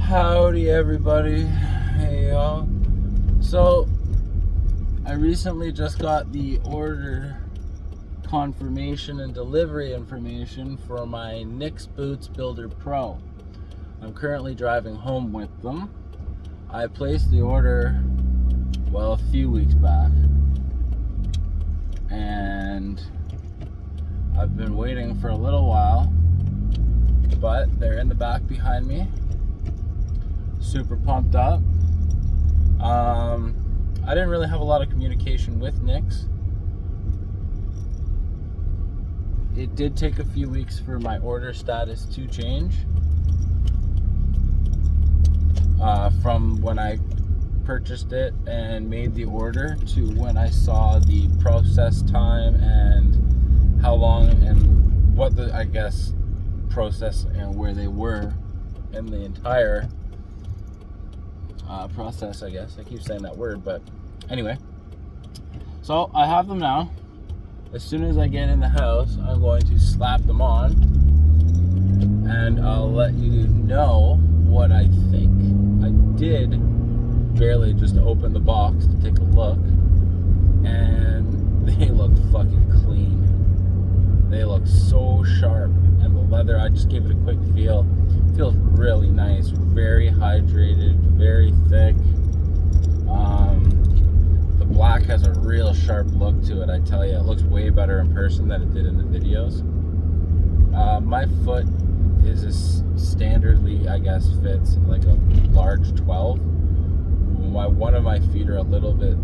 Howdy everybody. Hey y'all. So I recently just got the order confirmation and delivery information for my Nix Boots Builder Pro. I'm currently driving home with them. I placed the order a few weeks back, and I've been waiting for a little while, but they're in the back behind me. Super pumped up. I didn't really have a lot of communication with Nix. It did take a few weeks for my order status to change from when I purchased it and made the order to when I saw the process time and how long and what the, I guess, process and where they were in the entire process, I guess. I keep saying that word, but anyway. So I have them now. As soon as I get in the house, I'm going to slap them on, and I'll let you know what I think. I did barely just open the box to take a look, and they look fucking clean. They look so sharp, and the leather, I just gave it a quick feel. Feels really nice, very hydrated, very thick. The black has a real sharp look to it, I tell you. It looks way better in person than it did in the videos. My foot is standardly, I guess, fits like a large 12. One of my feet are a little bit,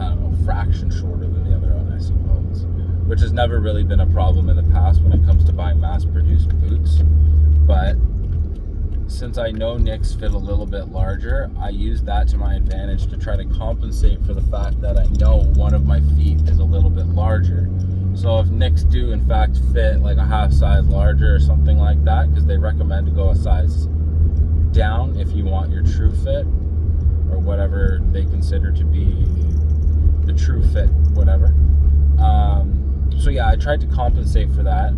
I don't know, fraction shorter than the other one, I suppose. Which has never really been a problem in the past when it comes to buying mass-produced boots. But since I know Nix fit a little bit larger, I use that to my advantage to try to compensate for the fact that I know one of my feet is a little bit larger. So if Nix do in fact fit like a half size larger or something like that, because they recommend to go a size down if you want your true fit, or whatever they consider to be the true fit, whatever. So yeah, I tried to compensate for that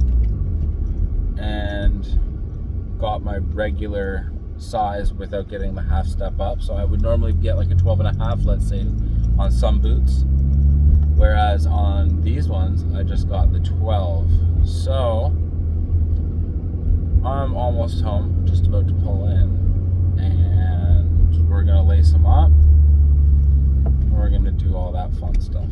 and got my regular size without getting the half step up. So I would normally get like a 12 and a half, let's say, on some boots, whereas on these ones I just got the 12. So I'm almost home, just about to pull in, and we're gonna lace them up and we're gonna do all that fun stuff.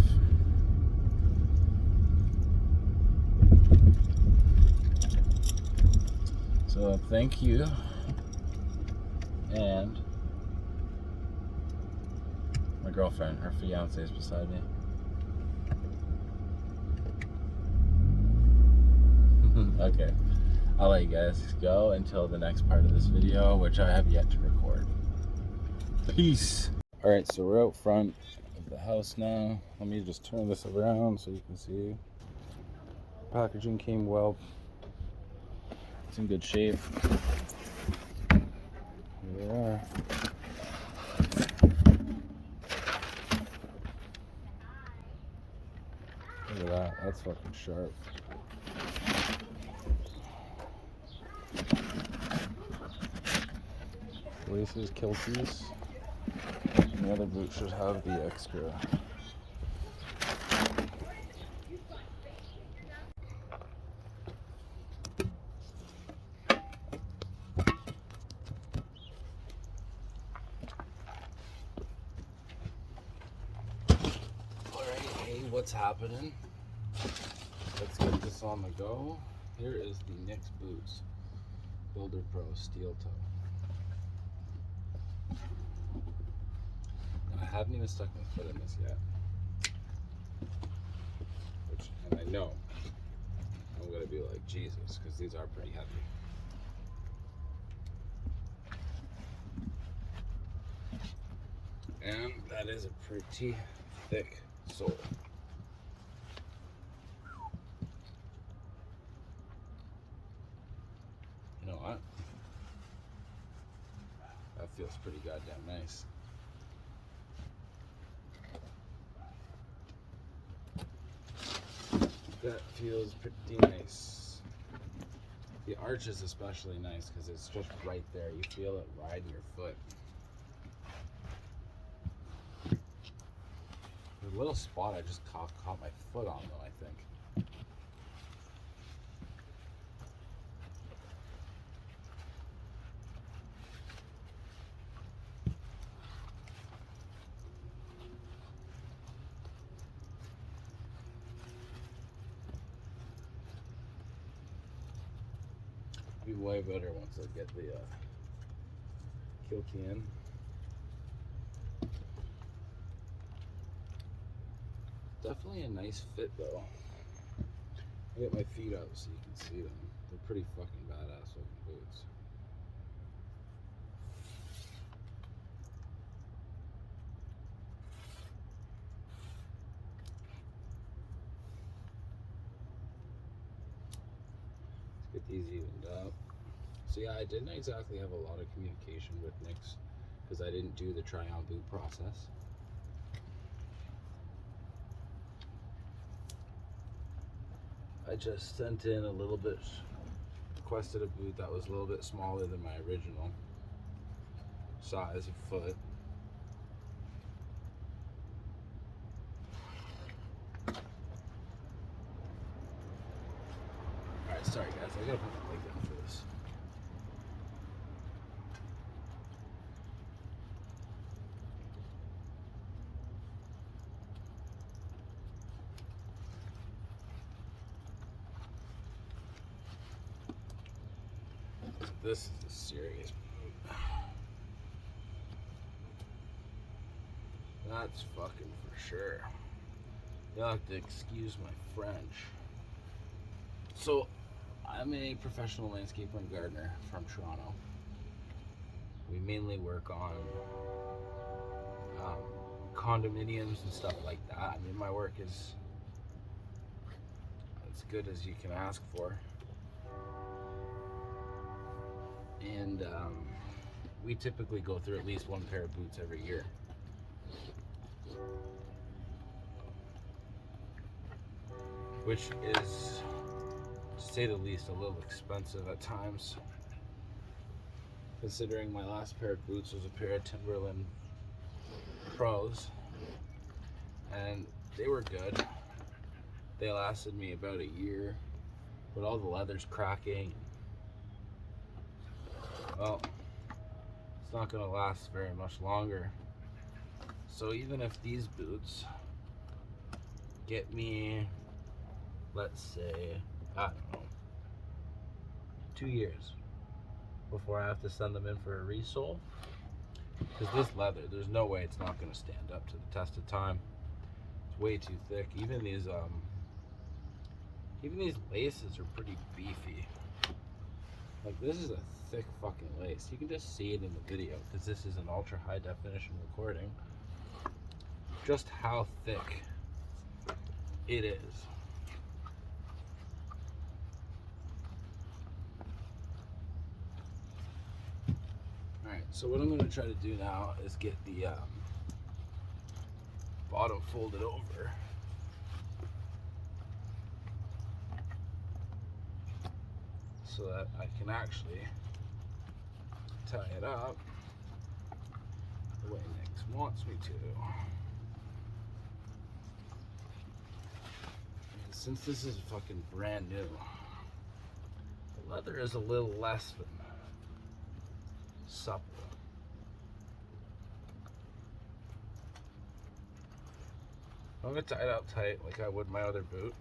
So thank you, and my girlfriend, her fiance, is beside me. Okay, I'll let you guys go until the next part of this video, which I have yet to record. Peace. Alright, so we're out front of the house now. Let me just turn this around so you can see. Packaging came well. It's in good shape. Here they are. Look at that. That's fucking sharp. Laces, kilties. And the other boot should have the extra. What's happening? Let's get this on the go. Here is the Nix Boots Builder Pro steel toe. And I haven't even stuck my foot in this yet, and I know I'm gonna be like Jesus, because these are pretty heavy. And that is a pretty thick sole. You know what? That feels pretty goddamn nice. That feels pretty nice. The arch is especially nice because it's just right there. You feel it ride your foot. The little spot I just caught my foot on though, I think. Be way better once I get the Kilkey in. Definitely a nice fit though. I get my feet up so you can see them. They're pretty fucking badass looking boots. Let's get these evened up. So yeah, I didn't exactly have a lot of communication with Nick's because I didn't do the try-on boot process. I just sent in a little bit, requested a boot that was a little bit smaller than my original size of foot. Alright, sorry guys, I gotta put my leg down for this. This is a serious boot. That's fucking for sure. You'll have to excuse my French. So, I'm a professional landscaper and gardener from Toronto. We mainly work on condominiums and stuff like that. I mean, my work is as good as you can ask for. And we typically go through at least one pair of boots every year. Which is, to say the least, a little expensive at times. Considering my last pair of boots was a pair of Timberland Pros. And they were good. They lasted me about a year. But all the leather's cracking. Well, it's not going to last very much longer. So even if these boots get me, let's say, I don't know, 2 years before I have to send them in for a resole, because this leather, there's no way it's not going to stand up to the test of time. It's way too thick. Even these laces are pretty beefy. Like, this is a thick fucking lace. You can just see it in the video because this is an ultra high definition recording. Just how thick it is. Alright, so what I'm going to try to do now is get the bottom folded over. So that I can actually tie it up the way Nick wants me to. And since this is fucking brand new, the leather is a little less than supple. I'm gonna tie it up tight like I would my other boot.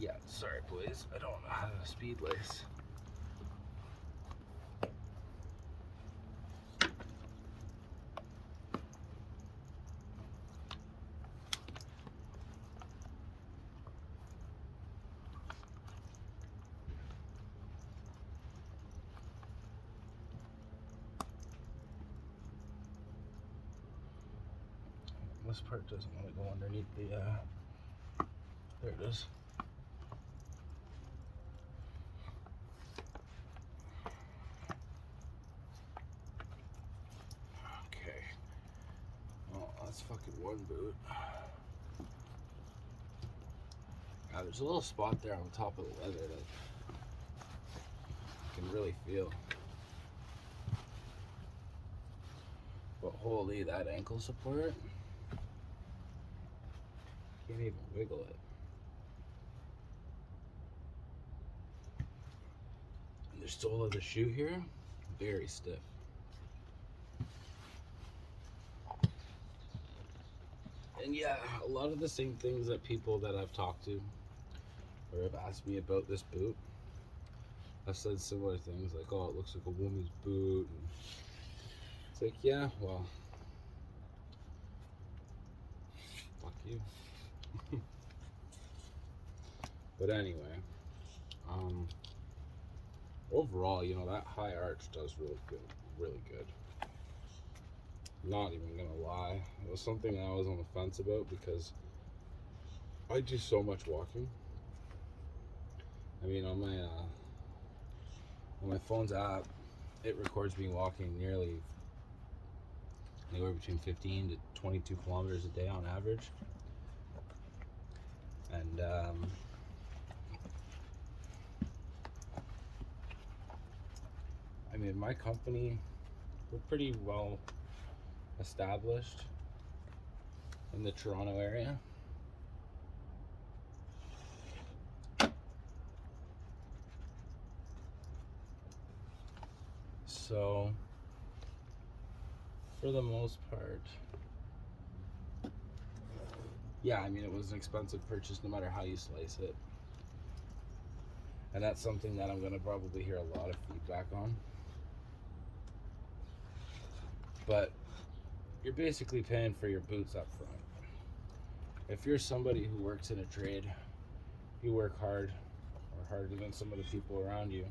Yeah, sorry please, I don't have a speed lace. This part doesn't want to go underneath the, there it is. this fucking one boot. There's a little spot there on the top of the leather that you can really feel. But holy, that ankle support, can't even wiggle it. And the sole of the shoe here, very stiff. And yeah, a lot of the same things that people that I've talked to or have asked me about this boot, I've said similar things like, oh, it looks like a woman's boot. And it's like, yeah, well, fuck you. But anyway, overall, you know, that high arch does really good, really good. Not even gonna lie, it was something I was on the fence about because I do so much walking. I mean, on my phone's app, it records me walking nearly anywhere between 15 to 22 kilometers a day on average. And I mean, my company, we're pretty well established in the Toronto area. So for the most part, yeah, I mean, it was an expensive purchase no matter how you slice it. And that's something that I'm gonna probably hear a lot of feedback on. But you're basically paying for your boots up front. If you're somebody who works in a trade, you work hard or harder than some of the people around you,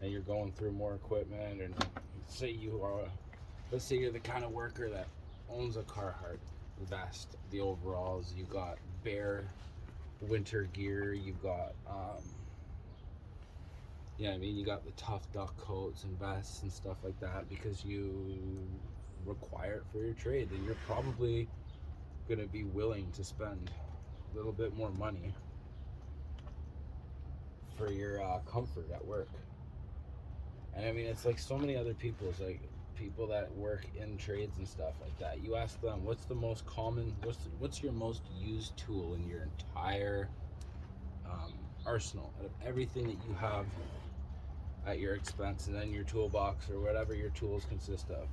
and you're going through more equipment, and let's say you're the kind of worker that owns a Carhartt vest, the overalls, you got bare winter gear, you've got yeah, I mean, you got the tough duck coats and vests and stuff like that because you require it for your trade, then you're probably going to be willing to spend a little bit more money for your comfort at work. And I mean, it's like so many other people, it's like people that work in trades and stuff like that. You ask them, what's the most common, what's your most used tool in your entire arsenal, out of everything that you have at your expense and then your toolbox or whatever your tools consist of?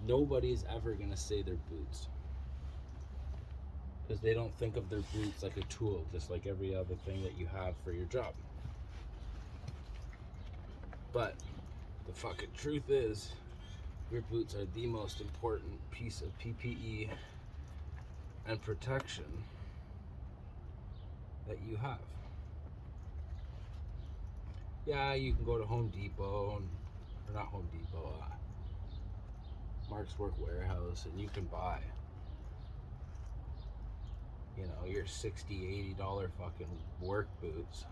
Nobody's ever going to say their boots, because they don't think of their boots like a tool, just like every other thing that you have for your job. But the fucking truth is, your boots are the most important piece of PPE and protection that you have. Yeah, you can go to Home Depot, or not Home Depot, Mark's Work Warehouse, and you can buy, you know, your $60, $80 fucking work boots.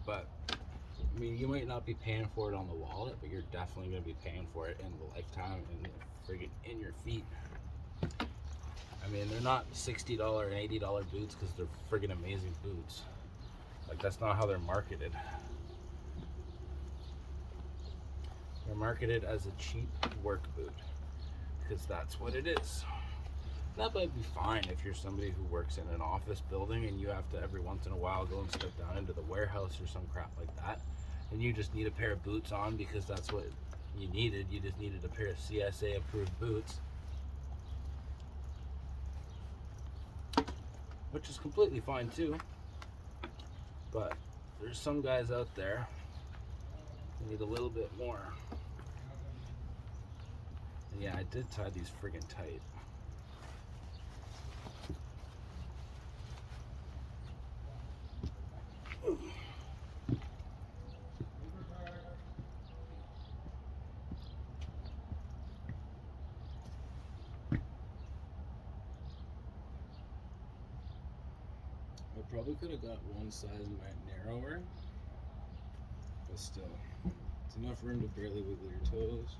But I mean, you might not be paying for it on the wallet, but you're definitely going to be paying for it in the lifetime and friggin' in your feet. I mean, they're not $60 and $80 boots because they're friggin' amazing boots. Like, that's not how they're marketed. They're marketed as a cheap work boot because that's what it is. That might be fine if you're somebody who works in an office building and you have to every once in a while go and step down into the warehouse or some crap like that, and you just need a pair of boots on because that's what you needed. You just needed a pair of CSA approved boots, which is completely fine too. But there's some guys out there who need a little bit more. And yeah, I did tie these friggin' tight. I probably could have got one size narrower, but still, it's enough room to barely wiggle your toes.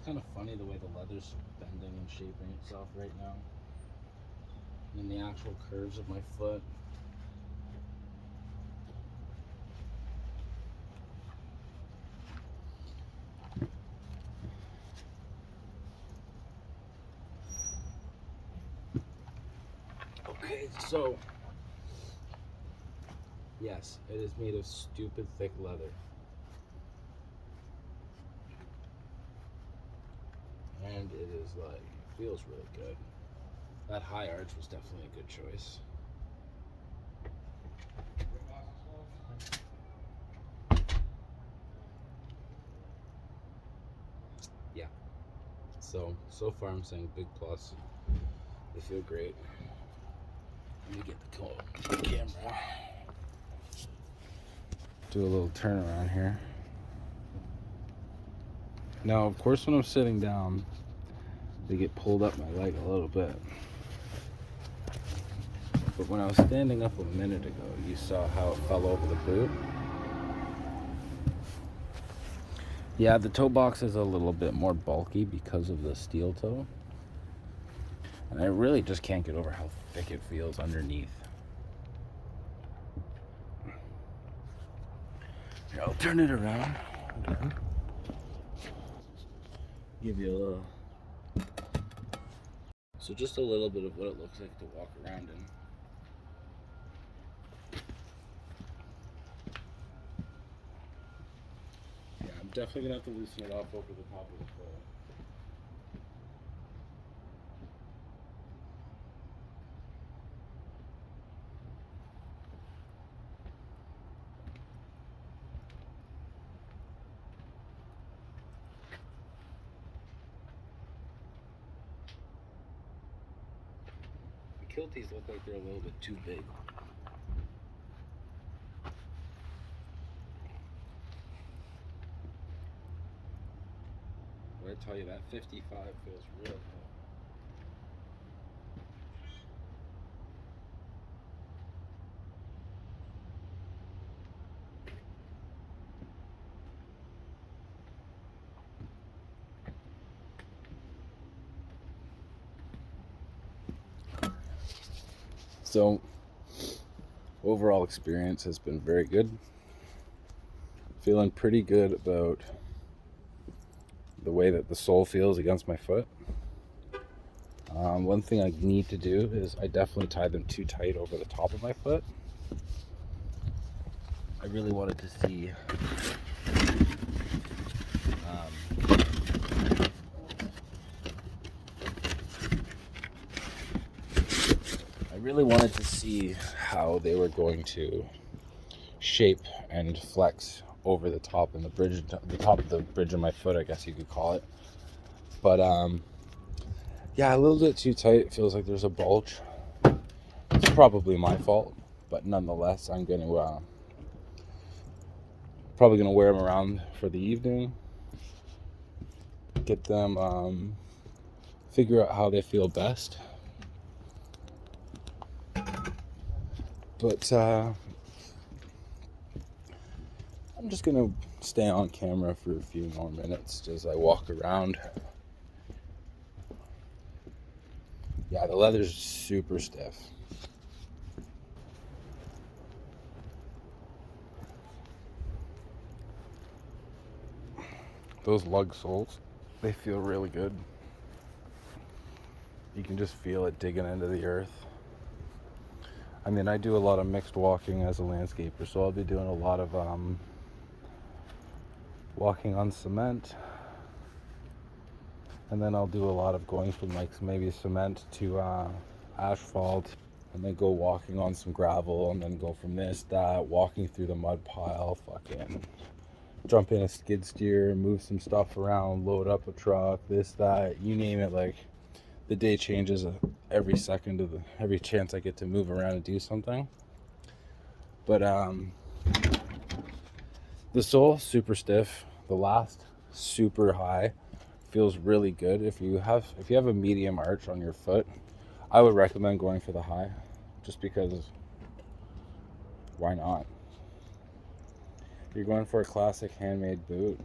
kind of funny the way the leather's bending and shaping itself right now. And the actual curves of my foot. Okay, so yes, it is made of stupid thick leather. And it is like, feels really good. That high arch was definitely a good choice. Yeah. So far I'm saying big plus. They feel great. Let me get the camera. Do a little turnaround here. Now, of course, when I'm sitting down, they get pulled up my leg a little bit. But when I was standing up a minute ago, you saw how it fell over the boot. Yeah, the toe box is a little bit more bulky because of the steel toe. And I really just can't get over how thick it feels underneath. Here, I'll turn it around again. Give you a little... So just a little bit of what it looks like to walk around in. Yeah, I'm definitely gonna have to loosen it off over the top of the foot. The kilties look like they're a little bit too big. But I tell you, that 55 feels real good. So, overall experience has been very good. Feeling pretty good about the way that the sole feels against my foot. One thing I need to do is I definitely tied them too tight over the top of my foot. I really wanted to see how they were going to shape and flex over the top and the top of the bridge of my foot, I guess you could call it. But yeah, a little bit too tight. It feels like there's a bulge. It's probably my fault, but nonetheless, I'm going to probably going to wear them around for the evening. Get them, figure out how they feel best. But I'm just going to stay on camera for a few more minutes as I walk around. Yeah, the leather's super stiff. Those lug soles, they feel really good. You can just feel it digging into the earth. I mean, I do a lot of mixed walking as a landscaper, so I'll be doing a lot of walking on cement, and then I'll do a lot of going from like maybe cement to asphalt, and then go walking on some gravel, and then go from walking through the mud pile, fucking jump in a skid steer, move some stuff around, load up a truck, you name it. Like, the day changes every second of every chance I get to move around and do something. But the sole, super stiff. The last, super high. Feels really good. If you have a medium arch on your foot, I would recommend going for the high, just because why not? If you're going for a classic handmade boot,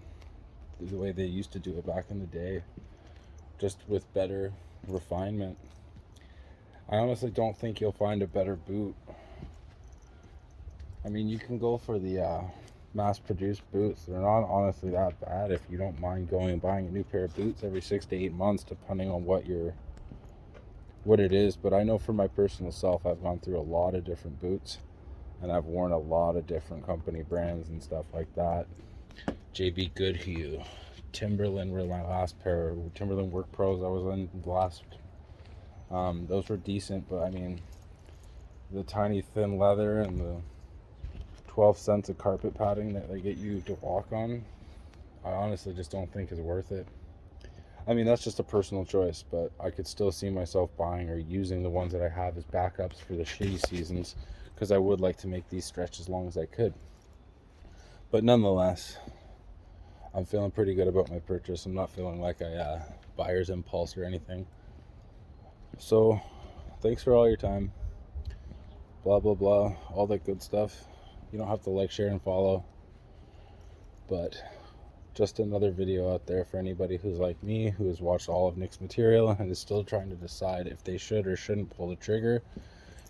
the way they used to do it back in the day, just with better refinement. I honestly don't think you'll find a better boot. I mean, you can go for the mass-produced boots. They're not honestly that bad if you don't mind going and buying a new pair of boots every 6 to 8 months, depending on what it is. But I know for my personal self, I've gone through a lot of different boots, and I've worn a lot of different company brands and stuff like that. JB Goodhue, Timberland were my last pair. Timberland Work Pros I was in last. Those were decent, but I mean, the tiny thin leather and the 12 cents of carpet padding that they get you to walk on, I honestly just don't think is worth it. I mean, that's just a personal choice, but I could still see myself buying or using the ones that I have as backups for the shitty seasons, because I would like to make these stretch as long as I could. But nonetheless, I'm feeling pretty good about my purchase. I'm not feeling like a buyer's impulse or anything. So, thanks for all your time. Blah, blah, blah. All that good stuff. You don't have to like, share, and follow. But just another video out there for anybody who's like me, who has watched all of Nick's material and is still trying to decide if they should or shouldn't pull the trigger.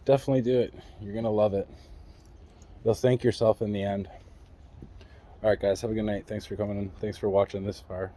Definitely do it. You're going to love it. You'll thank yourself in the end. Alright guys, have a good night. Thanks for coming in. Thanks for watching this far.